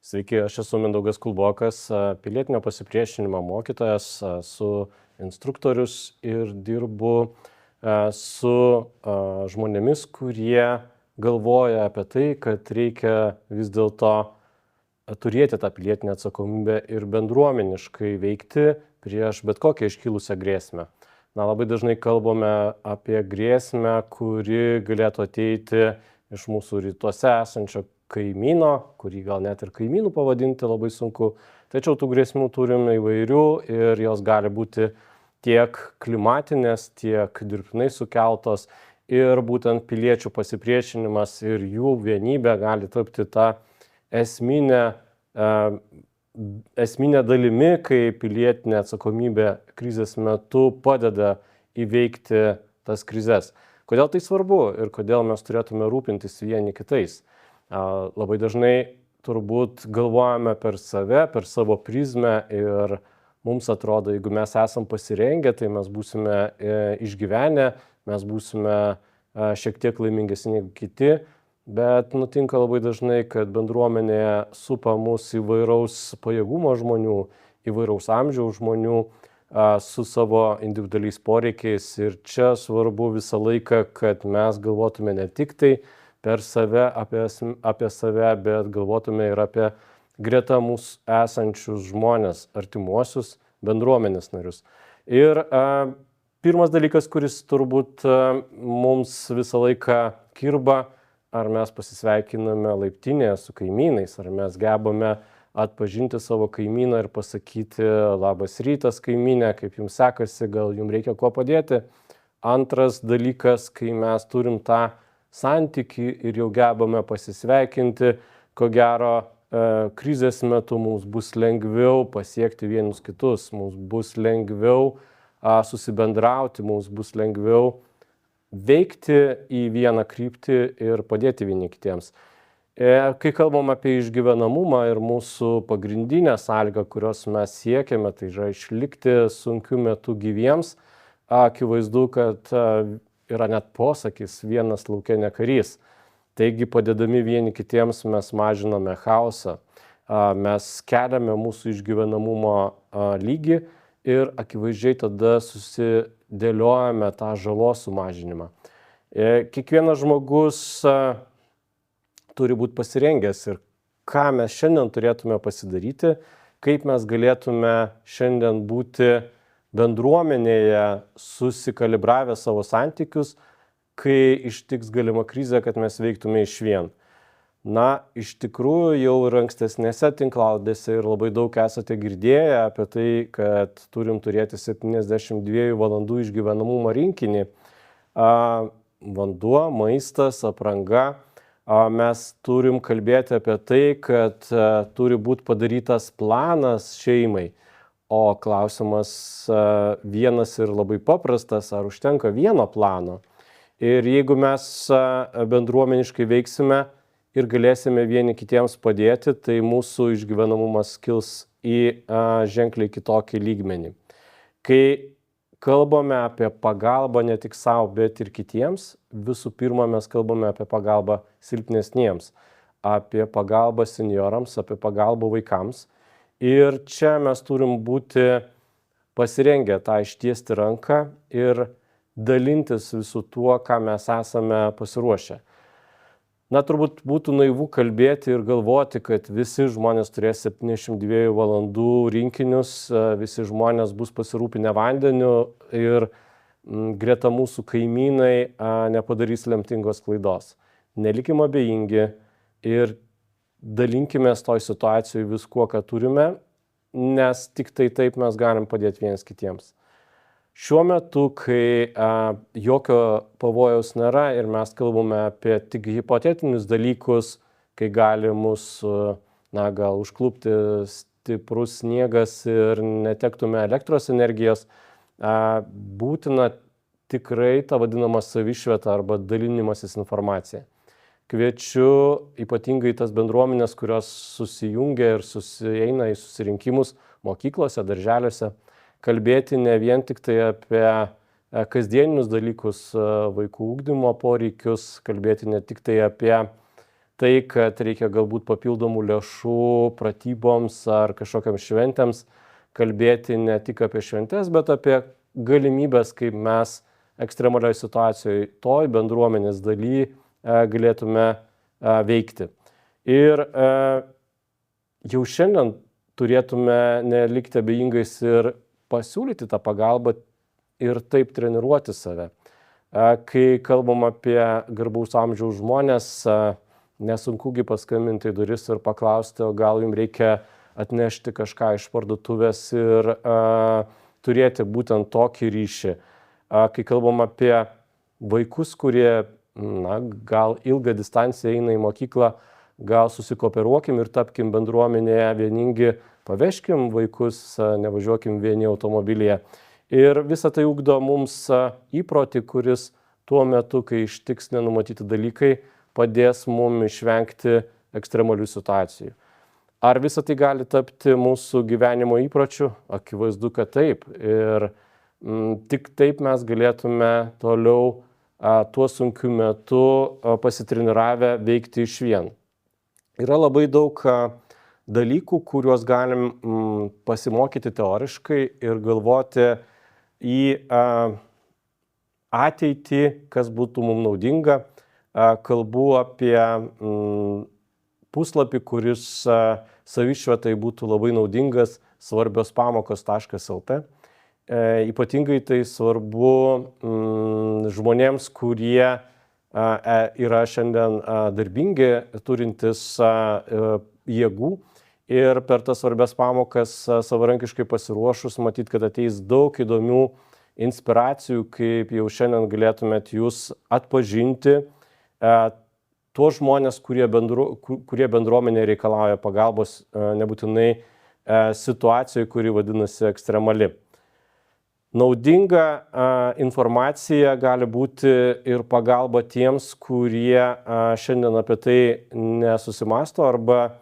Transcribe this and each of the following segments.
Sveiki, aš esu Mindaugas Kulbokas, pilietinio pasipriešinimo mokytojas, esu instruktorius ir dirbu su žmonėmis, kurie galvoja apie tai, kad reikia vis dėlto turėti tą pilietinę atsakomybę ir bendruomeniškai veikti prieš bet kokią iškilusią grėsmę. Labai dažnai kalbame apie grėsmę, kuri galėtų ateiti iš mūsų rytuose esančio kaimyno, kurį gal net ir kaimynų pavadinti labai sunku, tačiau tų grėsmių turime įvairių ir jos gali būti tiek klimatinės, tiek dirbtinai sukeltos ir būtent piliečių pasipriešinimas ir jų vienybė gali tapti tą esminę dalimi, kai pilietinė atsakomybė krizės metu padeda įveikti tas krizes. Kodėl tai svarbu ir kodėl mes turėtume rūpintis vieni kitais? Labai dažnai turbūt galvojame per save, per savo prizmę ir mums atrodo, jeigu mes esam pasirengę, tai mes būsime išgyvenę, mes būsime šiek tiek laimingesni negu kiti, bet nutinka labai dažnai, kad bendruomenėje supa mus įvairaus pajėgumo žmonių, įvairaus amžiaus žmonių su savo individualiais poreikiais ir čia svarbu visą laiką, kad mes galvotume ne tik tai per save, apie save, bet galvotume ir apie greta mūsų esančius žmonės, artimuosius, bendruomenės narius. Ir pirmas dalykas, kuris turbūt mums visą laiką kirba, ar mes pasisveikiname laiptinėje su kaimynais, ar mes gebame atpažinti savo kaimyną ir pasakyti labas rytas kaimynė, kaip jums sekasi, gal jums reikia kuo padėti. Antras dalykas, kai mes turim tą santykį ir jau gebame pasisveikinti, ko gero krizės metu mums bus lengviau pasiekti vienus kitus, mums bus lengviau susibendrauti, mums bus lengviau veikti į vieną kryptį ir padėti vieni kitiems. Kai kalbam apie išgyvenamumą ir mūsų pagrindinę sąlygą, kurios mes siekiame, tai yra išlikti sunkiu metu gyviems, akivaizdu, kad yra net posakis vienas lauke ne karys. Taigi padėdami vieni kitiems mes mažiname chaosą, mes keliame mūsų išgyvenamumo lygį ir akivaizdžiai tada susidėliojame tą žalos sumažinimą. Kiekvienas žmogus turi būti pasirengęs ir ką mes šiandien turėtume pasidaryti, kaip mes galėtume šiandien būti bendruomenėje susikalibravę savo santykius, kai ištiks galima krizė, kad mes veiktume išvien. Iš tikrųjų jau ir ankstesnėse tinklalaidėse ir labai daug esate girdėję apie tai, kad turim turėti 72 valandų išgyvenamumo rinkinį. Vanduo, maistas, apranga. Mes turim kalbėti apie tai, kad turi būti padarytas planas šeimai. O klausimas vienas ir labai paprastas, ar užtenka vieno plano. Ir jeigu mes bendruomeniškai veiksime ir galėsime vieni kitiems padėti, tai mūsų išgyvenamumas kils į ženkliai kitokį lygmenį. Kai kalbame apie pagalbą ne tik savo, bet ir kitiems, visų pirma mes kalbame apie pagalbą silpnesniems, apie pagalbą senjorams, apie pagalbą vaikams. Ir čia mes turim būti pasirengę tą ištiesti ranką ir dalintis visų tuo, ką mes esame pasiruošę. Turbūt būtų naivu kalbėti ir galvoti, kad visi žmonės turės 72 valandų rinkinius, visi žmonės bus pasirūpinę vandeniu ir greta mūsų kaimynai nepadarys lemtingos klaidos. Nelikim abejingi ir dalinkimės toj situacijoje viskuo, ką turime, nes tik tai taip mes galim padėti vienas kitiems. Šiuo metu, kai jokio pavojaus nėra ir mes kalbame apie tik hipotetinius dalykus, kai gali mus gal užklupti stiprus sniegas ir netektume elektros energijos, būtina tikrai ta vadinama savišvieta arba dalinimasis informacija. Kviečiu ypatingai tas bendruomenės, kurios susijungia ir susieina į susirinkimus mokyklose, darželiuose, kalbėti ne vien tik tai apie kasdieninius dalykus, vaikų ugdymo poreikius, kalbėti ne tik tai apie tai, kad reikia galbūt papildomų lėšų pratyboms ar kažkokiam šventėms, kalbėti ne tik apie šventes, bet apie galimybės, kaip mes ekstremalioje situacijoje toj bendruomenės daly galėtume veikti. Ir jau šiandien turėtume nelikti abejingais ir pasiūlyti tą pagalbą ir taip treniruoti save. Kai kalbam apie garbaus amžiaus žmonės, nesunkugi paskambinti į duris ir paklausti, o gal jums reikia atnešti kažką iš parduotuvės ir turėti būtent tokį ryšį. Kai kalbam apie vaikus, kurie gal ilgą distanciją eina į mokyklą, gal susikooperuokim ir tapkim bendruomenėje vieningi, paveškim vaikus, nevažiuokim vieni automobilyje. Ir visą tai ugdo mums įprotį, kuris tuo metu, kai ištiks nenumatyti dalykai, padės mums išvengti ekstremalių situacijų. Ar visą tai gali tapti mūsų gyvenimo įpročiu? Akivaizdu, kad taip. Ir tik taip mes galėtume toliau tuo sunkiu metu pasitreniravę veikti išvien. Yra labai daug dalykų, kuriuos galim pasimokyti teoriškai ir galvoti į ateitį, kas būtų mums naudinga. Kalbu apie puslapį, kuris savišvietai būtų labai naudingas, svarbios-pamokos.lt. Ypatingai tai svarbu žmonėms, kurie yra šiandien darbingi, turintis jėgų ir per tas svarbias pamokas savarankiškai pasiruošus, matyt, kad ateis daug įdomių inspiracijų, kaip jau šiandien galėtumėt jūs atpažinti tuos žmonės, kurie bendruomenė reikalauja pagalbos, nebūtinai situacijoje, kuri vadinasi ekstremali. Naudinga informacija gali būti ir pagalba tiems, kurie šiandien apie tai nesusimasto arba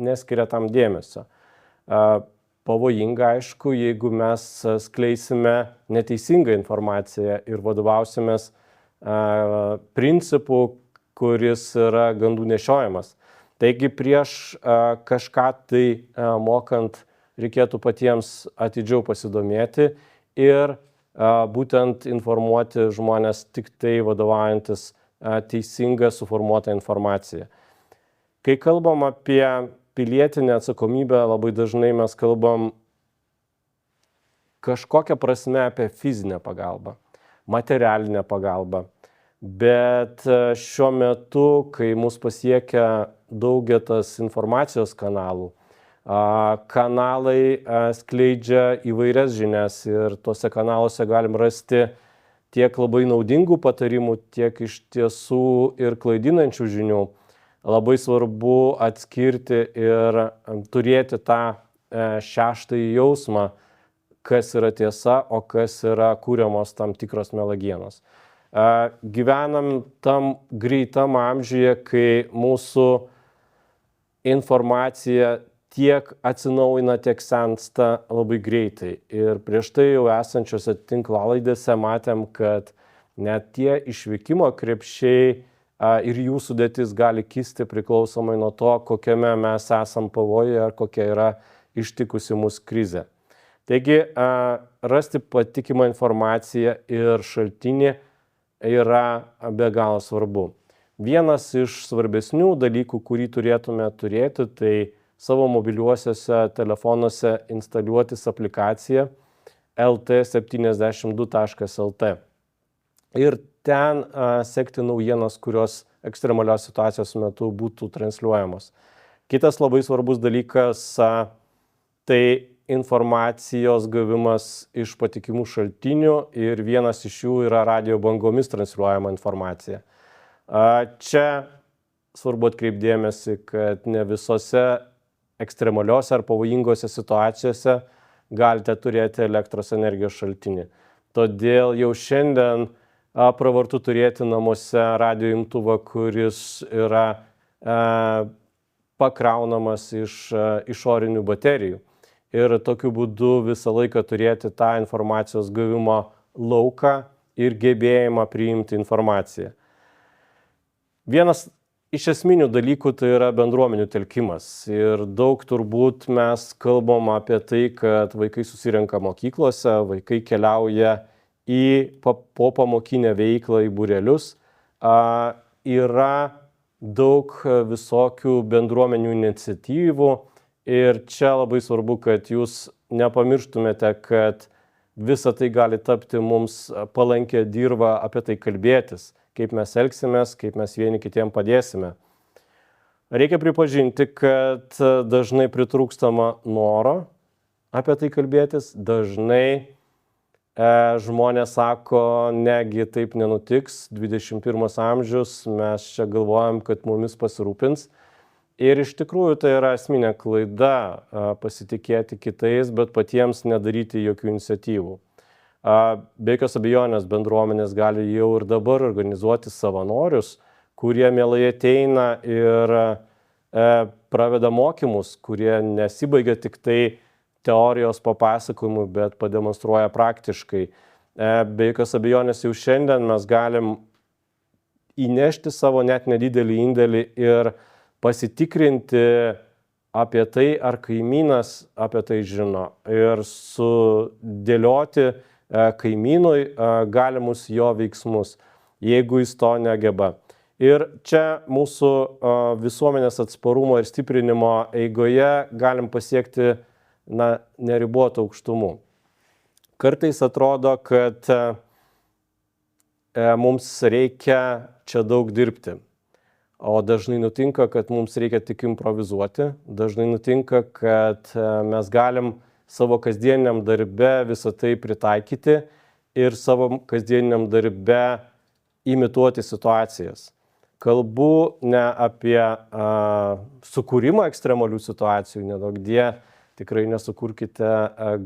neskiria tam dėmesio. Pavojinga, aišku, jeigu mes skleisime neteisingą informaciją ir vadovausimės principų, kuris yra gandų nešiojimas. Taigi prieš kažką tai mokant reikėtų patiems atidžiau pasidomėti ir būtent informuoti žmonės tik tai vadovaujantis teisinga suformuota informacija. Kai kalbam apie pilietinę atsakomybę, labai dažnai mes kalbam kažkokią prasme apie fizinę pagalbą, materialinę pagalbą. Bet šiuo metu, kai mus pasiekia daugetas informacijos kanalų, kanalai skleidžia įvairias žinias ir tuose kanaluose galim rasti tiek labai naudingų patarimų, tiek iš tiesų ir klaidinančių žinių. Labai svarbu atskirti ir turėti tą šeštąjį jausmą, kas yra tiesa, o kas yra kūriamos tam tikros melagienos. Gyvenam tam greitam amžiuje, kai mūsų informacija tiek atsinaujina, tiek sensta labai greitai. Ir prieš tai jau esančiose tinklalaidėse matėm, kad net tie išvykimo krepšiai ir jų sudėtis gali kisti priklausomai nuo to, kokiame mes esam pavojuje ar kokia yra ištikusi mūsų krizė. Taigi, rasti patikimą informaciją ir šaltinį yra be galo svarbu. Vienas iš svarbesnių dalykų, kurį turėtume turėti, tai savo mobiliuosiuose telefonuose instaliuotis aplikaciją lt72.lt ir ten sekti naujienas, kurios ekstremalios situacijos metu būtų transliuojamos. Kitas labai svarbus dalykas tai informacijos gavimas iš patikimų šaltinių ir vienas iš jų yra radijo bangomis transliuojama informacija. Čia svarbu atkreipdėmėsi, kad ne visose ekstremaliose ar pavojingose situacijose galite turėti elektros energijos šaltinį. Todėl jau šiandien pravartu turėti namuose radijo imtuvą, kuris yra pakraunamas iš išorinių baterijų. Ir tokiu būdu visą laiką turėti tą informacijos gavimo lauką ir gebėjimą priimti informaciją. Vienas iš esminių dalykų tai yra bendruomenių telkimas. Ir daug turbūt mes kalbam apie tai, kad vaikai susirenka mokyklose, vaikai keliauja į popamokinę veiklą, į būrelius. Yra daug visokių bendruomenių iniciatyvų ir čia labai svarbu, kad jūs nepamirštumėte, kad visa tai gali tapti mums palankę dirvą apie tai kalbėtis, kaip mes elgsimės, kaip mes vieni kitiem padėsime. Reikia pripažinti, kad dažnai pritrūkstama noro apie tai kalbėtis, dažnai žmonės sako, negi taip nenutiks, 21 amžius, mes čia galvojam, kad mumis pasirūpins. Ir iš tikrųjų tai yra esminė klaida pasitikėti kitais, bet patiems nedaryti jokių iniciatyvų. Be jokios abejonės bendruomenės gali jau ir dabar organizuoti savanorius, kurie mielai ateina ir praveda mokymus, kurie nesibaigia tik tai teorijos papasakojimu, bet pademonstruoja praktiškai. Be jokios abejonės jau šiandien mes galim įnešti savo net nedidelį indėlį ir pasitikrinti apie tai, ar kaimynas apie tai žino, ir sudėlioti kaimynui galimus jo veiksmus, jeigu jis to negeba. Ir čia mūsų visuomenės atsparumo ir stiprinimo eigoje galim pasiekti neribotų aukštumų. Kartais atrodo, kad mums reikia čia daug dirbti. O dažnai nutinka, kad mums reikia tik improvizuoti. Dažnai nutinka, kad mes galim savo kasdieniam darbe visą tai pritaikyti ir savo kasdieniam darbe imituoti situacijas. Kalbu ne apie sukūrimą ekstremalių situacijų, nedaugdie, tikrai nesukurkite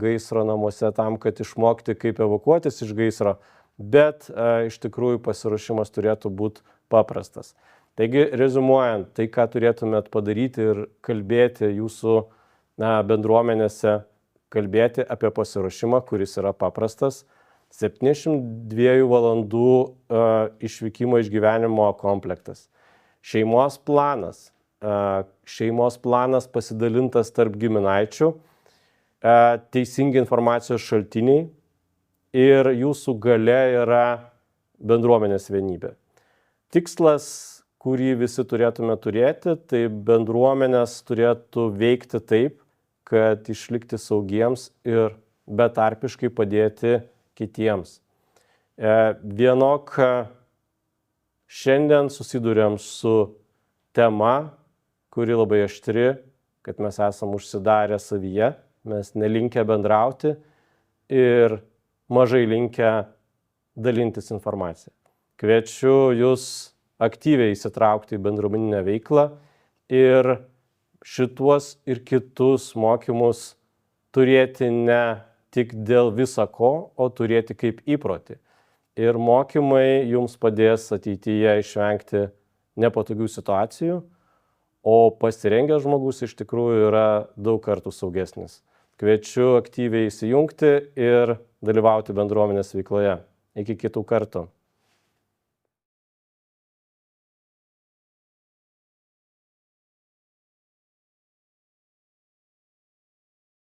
gaisro namuose tam, kad išmokti, kaip evakuotis iš gaisro, bet iš tikrųjų pasiruošimas turėtų būti paprastas. Taigi, rezumuojant, tai, ką turėtumėt padaryti ir kalbėti jūsų bendruomenėse, kalbėti apie pasiruošimą, kuris yra paprastas, 72 valandų išvykimo iš gyvenimo komplektas. Šeimos planas. Šeimos planas pasidalintas tarp giminaičių, teisingi informacijos šaltiniai ir jūsų gale yra bendruomenės vienybė. Tikslas, kurį visi turėtume turėti, tai bendruomenės turėtų veikti taip, kad išlikti saugiems ir betarpiškai padėti kitiems. Vienok šiandien susiduriam su tema, kuri labai aštri, kad mes esam užsidarę savyje, mes nelinkę bendrauti ir mažai linkę dalintis informaciją. Kviečiu jūs aktyviai įsitraukti į bendruomeninę veiklą ir šituos ir kitus mokymus turėti ne tik dėl visa ko, o turėti kaip įprotį. Ir mokymai jums padės ateityje išvengti nepatogių situacijų, o pasirengęs žmogus iš tikrųjų yra daug kartų saugesnis. Kviečiu aktyviai įsijungti ir dalyvauti bendruomenės veikloje. Iki kitų kartų.